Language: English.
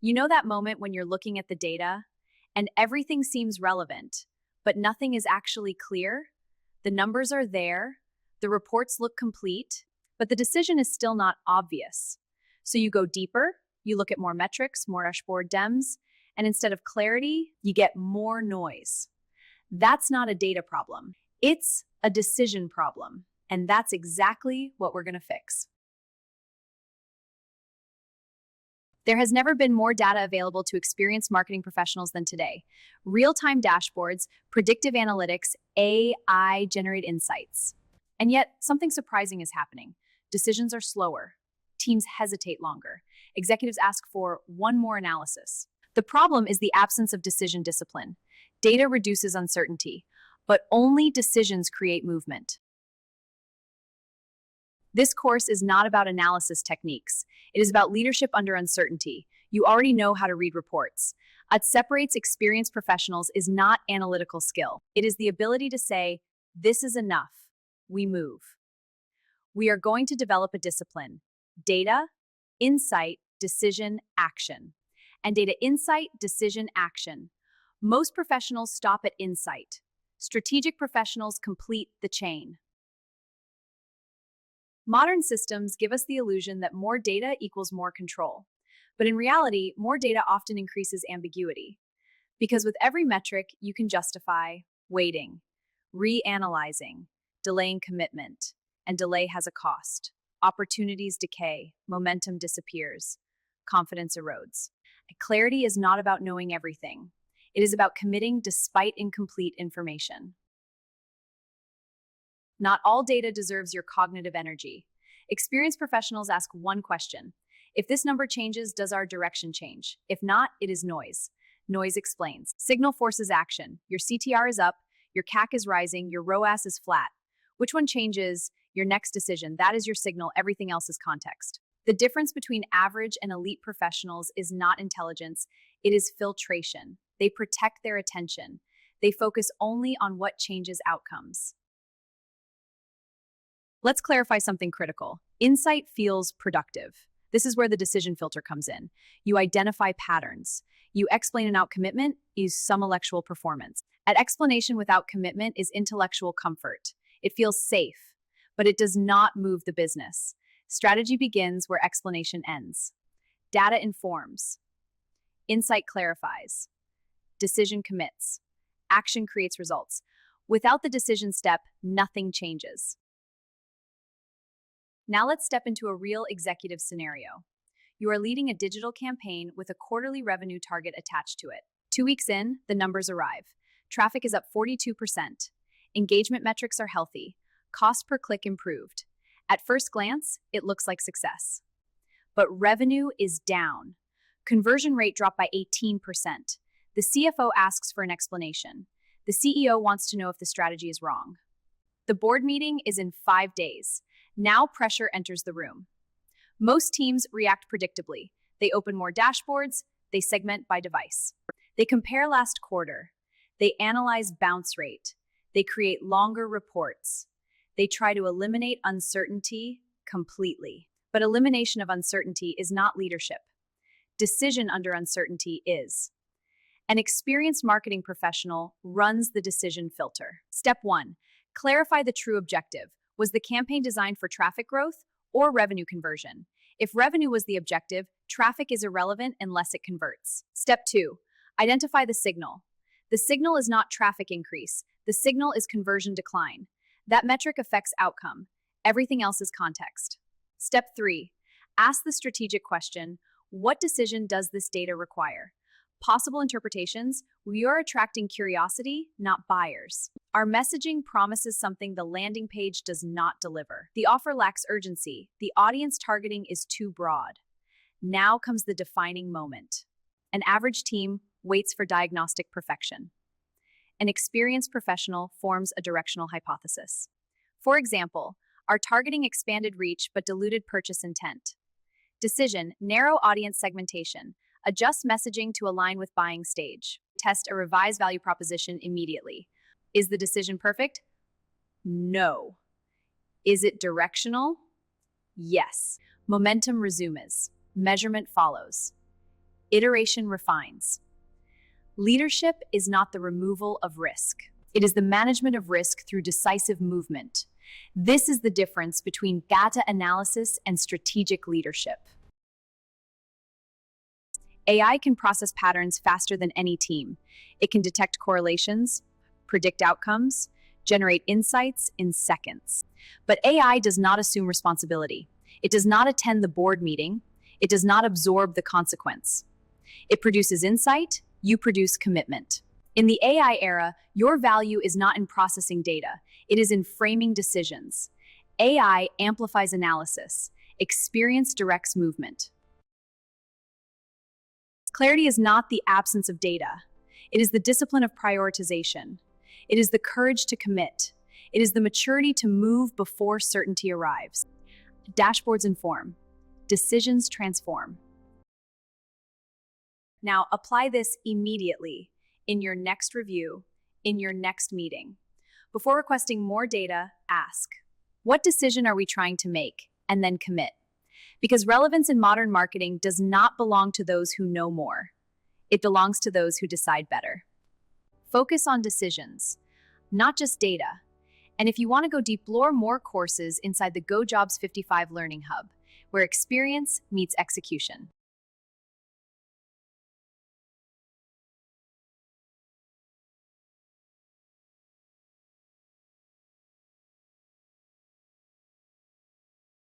You know that moment when you're looking at the data and everything seems relevant, but nothing is actually clear? The numbers are there, the reports look complete, but the decision is still not obvious. So you go deeper, you look at more metrics, more dashboard dems, and instead of clarity, you get more noise. That's not a data problem. It's a decision problem. And that's exactly what we're going to fix. There has never been more data available to experienced marketing professionals than today. Real-time dashboards, predictive analytics, AI-generated insights. And yet, something surprising is happening. Decisions are slower. Teams hesitate longer. Executives ask for one more analysis. The problem is the absence of decision discipline. Data reduces uncertainty, but only decisions create movement. This course is not about analysis techniques. It is about leadership under uncertainty. You already know how to read reports. What separates experienced professionals is not analytical skill. It is the ability to say, this is enough. We move. We are going to develop a discipline: data, insight, decision, action. And data, insight, decision, action. Most professionals stop at insight. Strategic professionals complete the chain. Modern systems give us the illusion that more data equals more control. But in reality, more data often increases ambiguity. Because with every metric, you can justify waiting, reanalyzing, delaying commitment, and delay has a cost. Opportunities decay, momentum disappears, confidence erodes. Clarity is not about knowing everything. It is about committing despite incomplete information. Not all data deserves your cognitive energy. Experienced professionals ask one question: if this number changes, does our direction change? If not, it is noise. Noise explains. Signal forces action. Your CTR is up, your CAC is rising, your ROAS is flat. Which one changes your next decision? That is your signal. Everything else is context. The difference between average and elite professionals is not intelligence, it is filtration. They protect their attention. They focus only on what changes outcomes. Let's clarify something critical. Insight feels productive. This is where the decision filter comes in. You identify patterns. You explain and out commitment is intellectual performance. At explanation without commitment is intellectual comfort. It feels safe, but it does not move the business. Strategy begins where explanation ends. Data informs. Insight clarifies. Decision commits. Action creates results. Without the decision step, nothing changes. Now let's step into a real executive scenario. You are leading a digital campaign with a quarterly revenue target attached to it. 2 weeks in, the numbers arrive. Traffic is up 42%. Engagement metrics are healthy. Cost per click improved. At first glance, it looks like success. But revenue is down. Conversion rate dropped by 18%. The CFO asks for an explanation. The CEO wants to know if the strategy is wrong. The board meeting is in 5 days. Now pressure enters the room. Most teams react predictably. They open more dashboards, they segment by device. They compare last quarter. They analyze bounce rate. They create longer reports. They try to eliminate uncertainty completely. But elimination of uncertainty is not leadership. Decision under uncertainty is. An experienced marketing professional runs the decision filter. Step 1, clarify the true objective. Was the campaign designed for traffic growth or revenue conversion? If revenue was the objective, traffic is irrelevant unless it converts. Step 2, identify the signal. The signal is not traffic increase. The signal is conversion decline. That metric affects outcome. Everything else is context. Step 3, ask the strategic question: what decision does this data require? Possible interpretations: we are attracting curiosity, not buyers. Our messaging promises something the landing page does not deliver. The offer lacks urgency. The audience targeting is too broad. Now comes the defining moment. An average team waits for diagnostic perfection. An experienced professional forms a directional hypothesis. For example, our targeting expanded reach but diluted purchase intent. Decision: narrow audience segmentation. Adjust messaging to align with buying stage. Test a revised value proposition immediately. Is the decision perfect? No. Is it directional? Yes. Momentum resumes. Measurement follows. Iteration refines. Leadership is not the removal of risk. It is the management of risk through decisive movement. This is the difference between data analysis and strategic leadership. AI can process patterns faster than any team. It can detect correlations, predict outcomes, generate insights in seconds. But AI does not assume responsibility. It does not attend the board meeting. It does not absorb the consequence. It produces insight, you produce commitment. In the AI era, your value is not in processing data. It is in framing decisions. AI amplifies analysis. Experience directs movement. Clarity is not the absence of data. It is the discipline of prioritization. It is the courage to commit. It is the maturity to move before certainty arrives. Dashboards inform. Decisions transform. Now, apply this immediately in your next review, in your next meeting. Before requesting more data, ask, what decision are we trying to make? And then commit. Because relevance in modern marketing does not belong to those who know more. It belongs to those who decide better. Focus on decisions, not just data. And if you want to go deep, explore more courses inside the GoJobs55 Learning Hub, where experience meets execution.